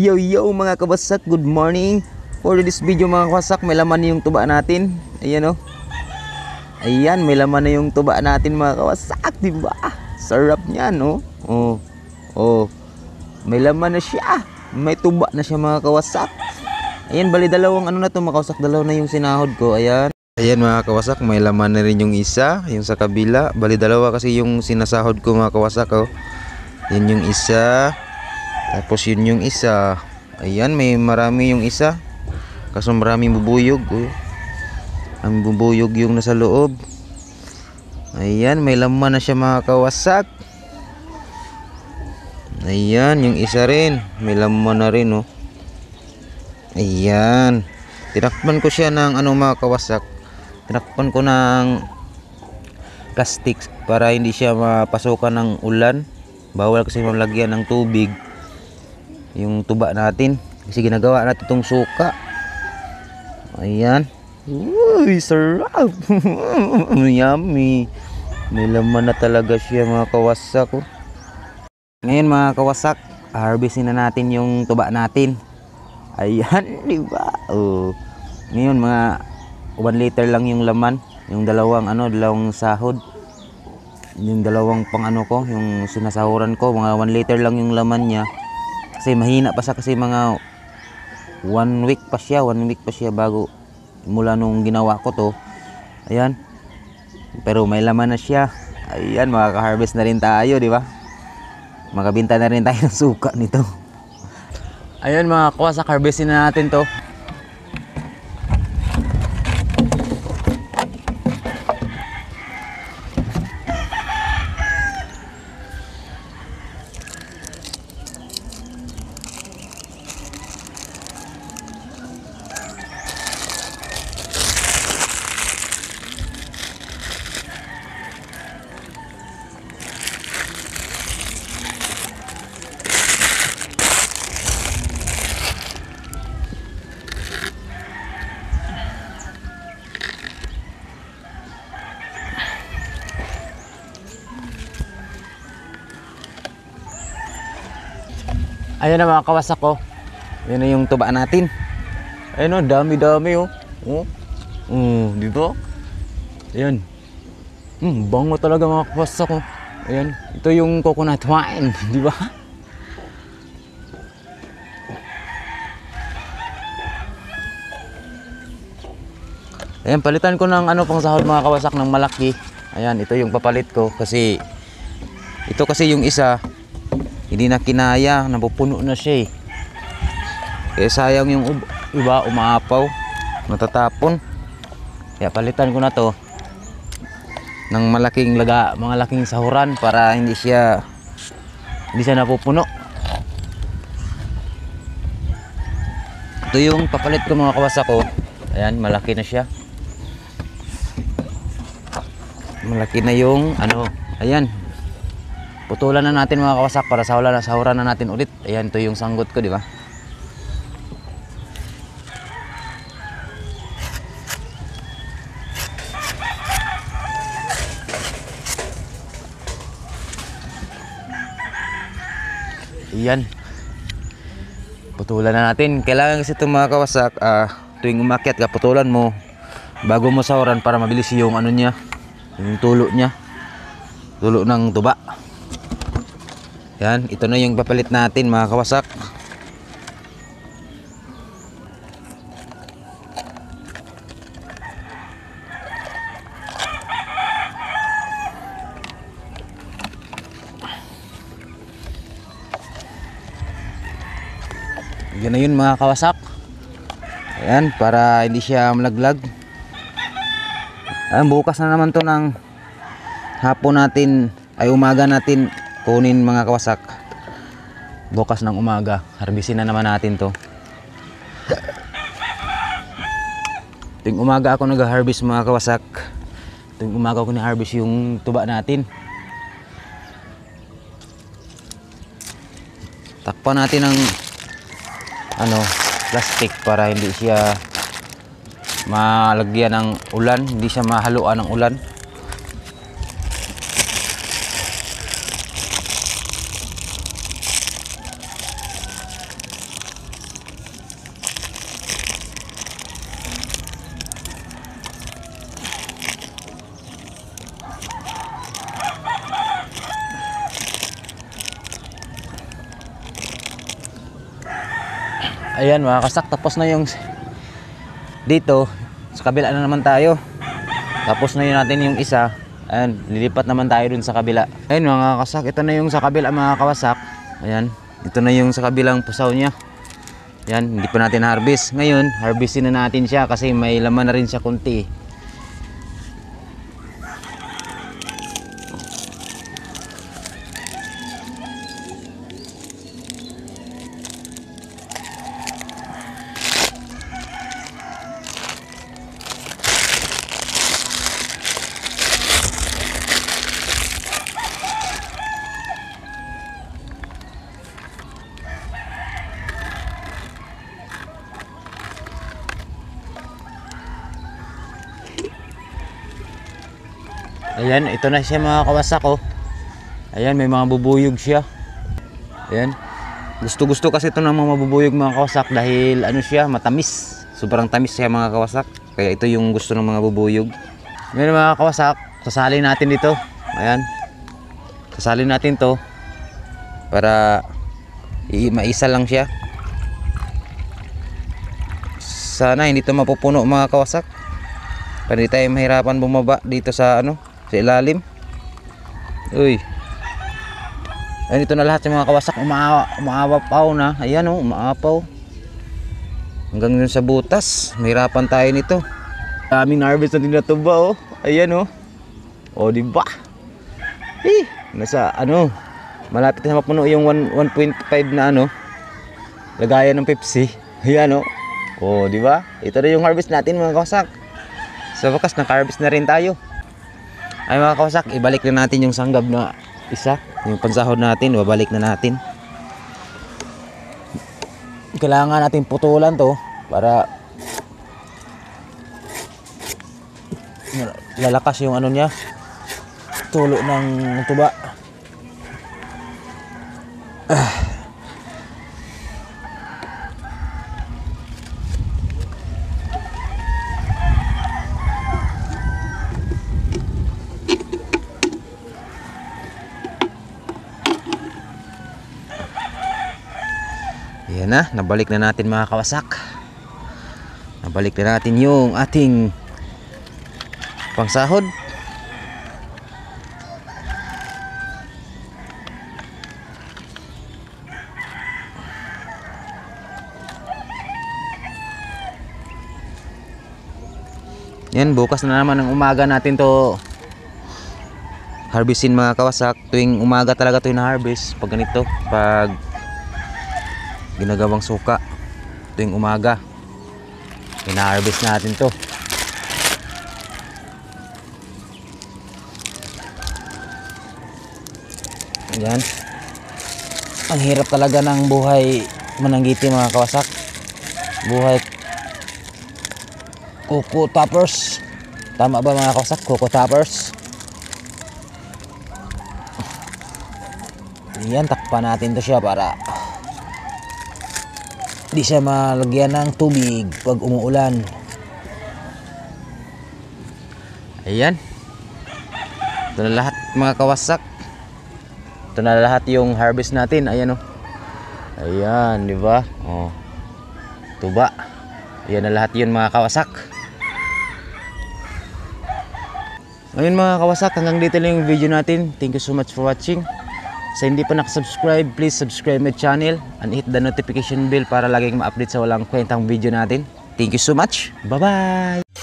Yo yo mga kawasak, good morning. For this video mga kawasak, may laman na yung tuba natin. Ayan oh. Ayan, may laman na yung tuba natin mga kawasak, di ba? Sarap niyan, oh. Oh. Oh. May laman na siya. May tuba na siya mga kawasak. Ayan, bali dalawang ano na to mga kawasak, dalawa na yung sinahod ko. Ayan. Ayan mga kawasak, may laman na rin yung isa, yung sa kabila. Bali dalawa kasi yung sinasahod ko mga kawasak, oh. Yan yung isa. Tapos yun yung isa. Ayan, may marami yung isa. Kaso maraming bubuyog, oh. Ang bubuyog yung nasa loob. Ayan, may laman na siya mga kawasak. Ayan, yung isa rin. May laman na rin, oh. Ayan. Tinakpan ko siya ng ano mga kawasak. Tinakpan ko ng plastic para hindi siya mapasukan ng ulan. Bawal kasi malagyan ng tubig yung tuba natin kasi ginagawa natin itong suka. Ayan. Uy, sarap. Yummy. May laman na talaga siya mga kawasak, oh. Ngayon mga kawasak, harvestin na natin yung tuba natin. Ayan, di ba? Oh. Ngayon mga 1 liter lang yung laman, yung dalawang sahod. Yung dalawang pang ano ko, yung sinasahuran ko, mga 1 liter lang yung laman niya. Kasi mahina pa siya, kasi mga 1 week pa siya bago mula nung ginawa ko to. Ayan. Pero may laman na siya. Ayan, makaka-harvest na rin tayo, di ba? Makabenta na rin tayo ng suka nito. Ayan mga kawasak, harvestin na natin to. Ayan na mga kawasak ko. Ayan na yung tuba natin. Ayan o, dami-dami oh. Dito. Ayan. Bango talaga mga kawasak ko. Ayan. Ito yung coconut wine. Di ba? Ayan, palitan ko ng pang sahod mga kawasak ng malaki. Ayan, ito yung papalit ko. Kasi ito kasi yung isa hindi na kinaya, napupuno na siya eh. Kaya sayang yung iba, umaapaw, natatapon. Kaya palitan ko na to ng mga laking sahuran para hindi siya napupuno. Ito yung papalit ko mga kawasak ko. Ayan, malaki na siya. Malaki na yung ayan. Putulan na natin mga kawasak para sahuran na natin ulit. Ayan, ito yung sanggot ko, di ba? Ayan. Putulan na natin. Kailangan kasi ito mga kawasak, tuwing umakyat ka, putulan mo bago mo sahuran para mabilis yung niya, yung tulo niya. Tulo ng tuba. Yan, ito na yung papalit natin mga kawasak. Yan na yun mga kawasak. Ayan, para hindi siya malaglag. Ayan, bukas na naman to ng hapon natin, ay umaga natin kunin mga kawasak. Bukas ng umaga harvestin na naman natin to. Tuwing umaga ako nag-harvest mga kawasak. Tuwing umaga ako na-harvest yung tuba natin. Takpan natin ng plastic para hindi siya malagyan ng ulan, hindi siya mahaluan ng ulan. Ayan mga kasak, tapos na yung dito. Sa kabila na naman tayo. Tapos na yun natin yung isa. Ayan, lilipat naman tayo dun sa kabila. Ayan mga kasak, ito na yung sa kabila mga kawasak. Ayan, ito na yung sa kabilang pusaw niya. Ayan, hindi pa natin harvest. Ngayon, harvestin na natin siya kasi may laman na rin siya kunti. Ayan, ito na siya mga kawasak oh. Ayan, may mga bubuyog siya. Ayan. Gusto kasi ito ng mga mabubuyog mga kawasak dahil ano siya, matamis. Sobrang tamis siya mga kawasak. Kaya ito yung gusto ng mga bubuyog. Ngayon mga kawasak, sasalin natin dito. Ayan. Sasalin natin to para maisa lang siya. Sana hindi ito mapupuno mga kawasak. Para hindi tayo mahirapan bumaba dito sa ano, sa ilalim. Uy. Ayan, ito na lahat yung mga kawasak. Umaapaw na. Ayan o, umaapaw. Hanggang dun sa butas. Mahirapan tayo nito. Daming harvest na tinatuba o. Ayan o. O diba? Nasa ano, malapit na mapuno yung 1.5 na ano, lagayan ng Pepsi. Ayan o. O diba? Ito na yung harvest natin mga kawasak. Sa wakas, naka-harvest na rin tayo. Ay mga kawasak, ibalik na natin yung sanggab na isa. Yung pansahod natin, babalik na natin. Kailangan natin putulan to para lalakas yung ano niya, tulo ng tuba. Ayan na, nabalik na natin mga kawasak. Nabalik na natin yung ating pangsahod. Yan, bukas na naman ng umaga natin to harvestin mga kawasak. Tuwing umaga talaga to na harvest pag ganito, pag ginagawang suka. Tuwing umaga ina-harvest natin to. Ayan, ang hirap talaga ng buhay mananggiti mga kawasak. Buhay Coco toppers. Tama ba mga kawasak? Coco toppers. Ayan, takpan natin to siya para di siya malagyan ng tubig pag umuulan. Ayan, ito na lahat mga kawasak. Ito na lahat yung harvest natin. Ayan o. Ayan, di ba? Oh, tuba. Ayan na lahat yun mga kawasak. Ngayon mga kawasak, hanggang dito lang yung video natin. Thank you so much for watching. Sa hindi pa nakasubscribe, please subscribe my channel and hit the notification bell para laging ma-update sa walang kwentang video natin. Thank you so much. Bye-bye!